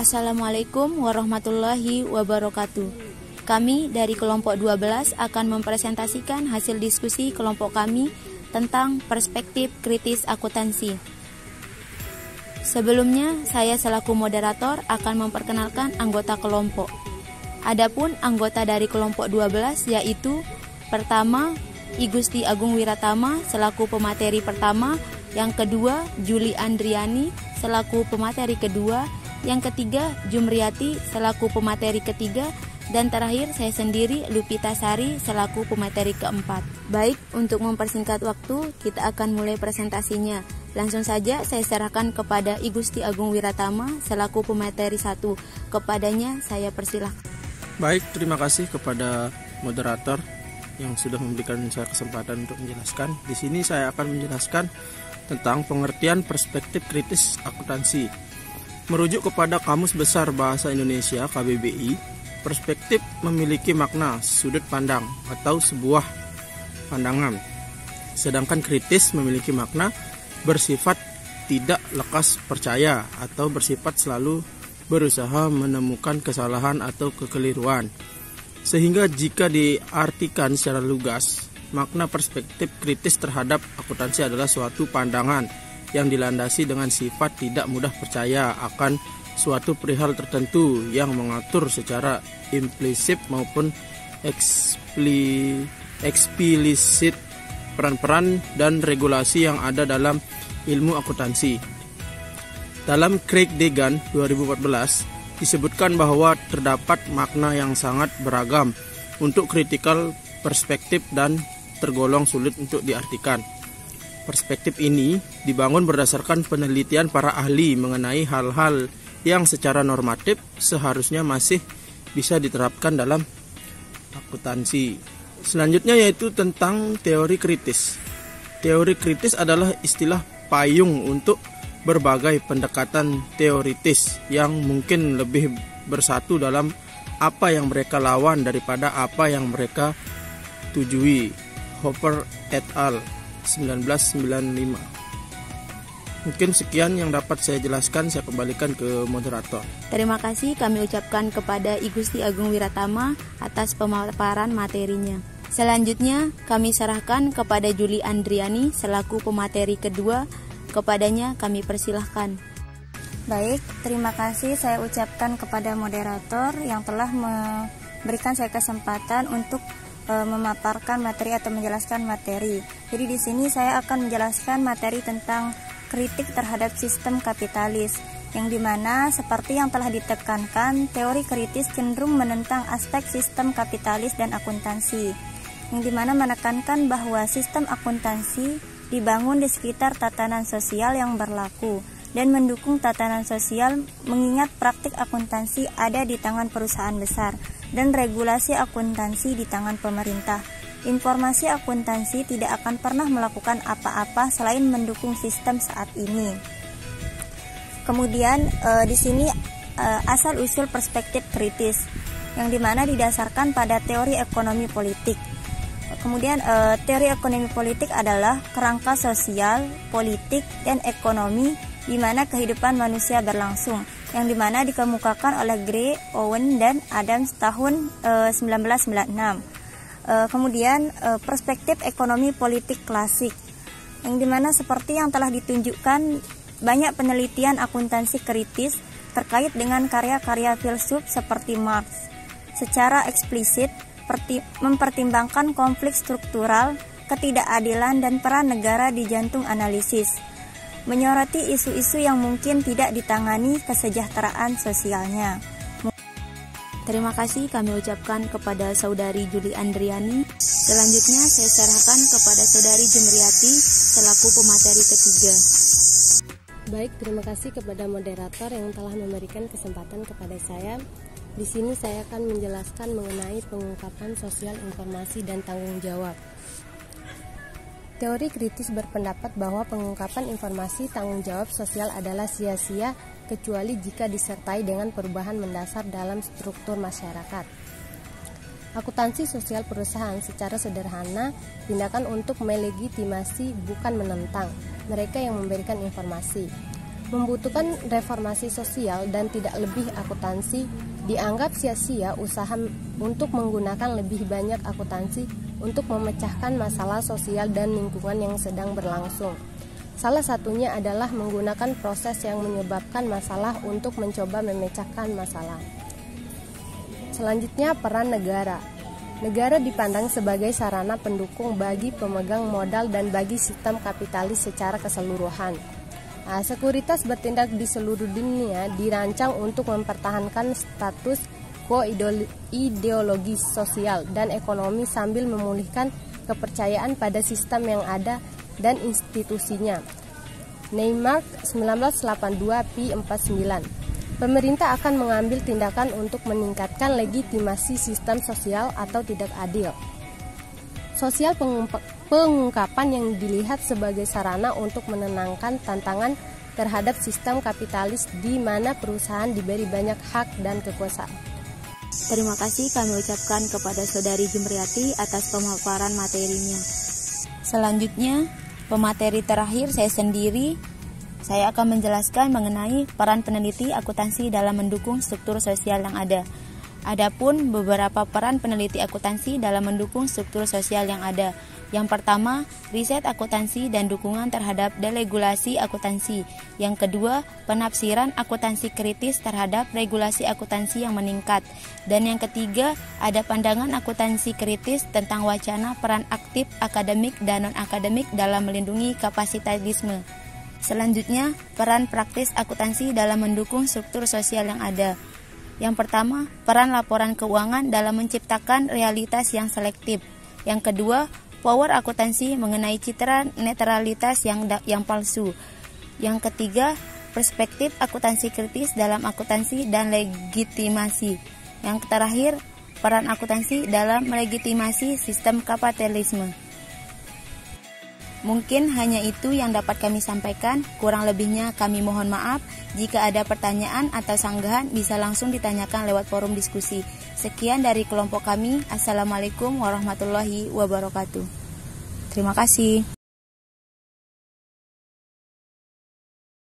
Assalamualaikum warahmatullahi wabarakatuh. Kami dari kelompok 12 akan mempresentasikan hasil diskusi kelompok kami tentang perspektif kritis akuntansi. Sebelumnya, saya selaku moderator akan memperkenalkan anggota kelompok. Adapun anggota dari kelompok 12 yaitu pertama, I Gusti Agung Wiratama selaku pemateri pertama, yang kedua, Juli Andriani selaku pemateri kedua, yang ketiga, Jumriyati selaku pemateri ketiga, dan terakhir saya sendiri, Lupita Sari selaku pemateri keempat. Baik, untuk mempersingkat waktu, kita akan mulai presentasinya. Langsung saja saya serahkan kepada I Gusti Agung Wiratama selaku pemateri 1. Kepadanya saya persilahkan. Baik, terima kasih kepada moderator yang sudah memberikan saya kesempatan untuk menjelaskan. Di sini saya akan menjelaskan tentang pengertian perspektif kritis akuntansi. Merujuk kepada Kamus Besar Bahasa Indonesia KBBI, perspektif memiliki makna sudut pandang atau sebuah pandangan. Sedangkan kritis memiliki makna bersifat tidak lekas percaya atau bersifat selalu berusaha menemukan kesalahan atau kekeliruan. Sehingga jika diartikan secara lugas, makna perspektif kritis terhadap akuntansi adalah suatu pandangan yang dilandasi dengan sifat tidak mudah percaya akan suatu perihal tertentu yang mengatur secara implisit maupun eksplisit peran-peran dan regulasi yang ada dalam ilmu akuntansi. Dalam Craig Degan 2014 disebutkan bahwa terdapat makna yang sangat beragam untuk critical perspektif dan tergolong sulit untuk diartikan. Perspektif ini dibangun berdasarkan penelitian para ahli mengenai hal-hal yang secara normatif seharusnya masih bisa diterapkan dalam akuntansi. Selanjutnya yaitu tentang teori kritis. Teori kritis adalah istilah payung untuk berbagai pendekatan teoritis yang mungkin lebih bersatu dalam apa yang mereka lawan daripada apa yang mereka tujui. Hopper et al. 1995. Mungkin sekian yang dapat saya jelaskan, saya kembalikan ke moderator. Terima kasih kami ucapkan kepada I Gusti Agung Wiratama atas pemaparan materinya. Selanjutnya kami serahkan kepada Juli Andriani selaku pemateri kedua. Kepadanya kami persilahkan. Baik, terima kasih saya ucapkan kepada moderator yang telah memberikan saya kesempatan untuk memaparkan materi atau menjelaskan materi. Jadi di sini saya akan menjelaskan materi tentang kritik terhadap sistem kapitalis, yang dimana seperti yang telah ditekankan, teori kritis cenderung menentang aspek sistem kapitalis dan akuntansi, yang dimana menekankan bahwa sistem akuntansi dibangun di sekitar tatanan sosial yang berlaku dan mendukung tatanan sosial, mengingat praktik akuntansi ada di tangan perusahaan besar dan regulasi akuntansi di tangan pemerintah. Informasi akuntansi tidak akan pernah melakukan apa-apa selain mendukung sistem saat ini. Kemudian di sini asal usul perspektif kritis, yang dimana didasarkan pada teori ekonomi politik. Kemudian teori ekonomi politik adalah kerangka sosial, politik, dan ekonomi di mana kehidupan manusia berlangsung, yang dimana dikemukakan oleh Gray, Owen, dan Adams tahun 1996. Kemudian perspektif ekonomi politik klasik, yang dimana seperti yang telah ditunjukkan, banyak penelitian akuntansi kritis terkait dengan karya-karya filsuf seperti Marx secara eksplisit mempertimbangkan konflik struktural, ketidakadilan, dan peran negara di jantung analisis, menyoroti isu-isu yang mungkin tidak ditangani kesejahteraan sosialnya. Terima kasih kami ucapkan kepada Saudari Juli Andriani. Selanjutnya saya serahkan kepada Saudari Jumriyati selaku pemateri ketiga. Baik, terima kasih kepada moderator yang telah memberikan kesempatan kepada saya. Di sini saya akan menjelaskan mengenai pengungkapan sosial informasi dan tanggung jawab. Teori kritis berpendapat bahwa pengungkapan informasi tanggung jawab sosial adalah sia-sia kecuali jika disertai dengan perubahan mendasar dalam struktur masyarakat. Akuntansi sosial perusahaan secara sederhana tindakan untuk melegitimasi bukan menentang mereka yang memberikan informasi. Membutuhkan reformasi sosial dan tidak lebih akuntansi, dianggap sia-sia usaha untuk menggunakan lebih banyak akuntansi untuk memecahkan masalah sosial dan lingkungan yang sedang berlangsung. Salah satunya adalah menggunakan proses yang menyebabkan masalah untuk mencoba memecahkan masalah. Selanjutnya, peran negara. Negara dipandang sebagai sarana pendukung bagi pemegang modal dan bagi sistem kapitalis secara keseluruhan. Sekuritas bertindak di seluruh dunia dirancang untuk mempertahankan status quo ideologis sosial dan ekonomi sambil memulihkan kepercayaan pada sistem yang ada dan institusinya. Neymark 1982 p. 49. Pemerintah akan mengambil tindakan untuk meningkatkan legitimasi sistem sosial atau tidak adil. Sosial pengungkapan yang dilihat sebagai sarana untuk menenangkan tantangan terhadap sistem kapitalis di mana perusahaan diberi banyak hak dan kekuasaan. Terima kasih kami ucapkan kepada Saudari Jumriyati atas pemaparan materinya. Selanjutnya, pemateri terakhir saya sendiri. Saya akan menjelaskan mengenai peran peneliti akuntansi dalam mendukung struktur sosial yang ada. Adapun beberapa peran peneliti akuntansi dalam mendukung struktur sosial yang ada. Yang pertama, riset akuntansi dan dukungan terhadap deregulasi akuntansi. Yang kedua, penafsiran akuntansi kritis terhadap regulasi akuntansi yang meningkat. Dan yang ketiga, ada pandangan akuntansi kritis tentang wacana peran aktif akademik dan non-akademik dalam melindungi kapasitalisme. Selanjutnya, peran praktis akuntansi dalam mendukung struktur sosial yang ada. Yang pertama, peran laporan keuangan dalam menciptakan realitas yang selektif. Yang kedua, power akuntansi mengenai citra netralitas yang palsu. Yang ketiga, perspektif akuntansi kritis dalam akuntansi dan legitimasi. Yang terakhir, peran akuntansi dalam melegitimasi sistem kapitalisme. Mungkin hanya itu yang dapat kami sampaikan, kurang lebihnya kami mohon maaf. Jika ada pertanyaan atau sanggahan bisa langsung ditanyakan lewat forum diskusi. Sekian dari kelompok kami. Assalamualaikum warahmatullahi wabarakatuh. Terima kasih.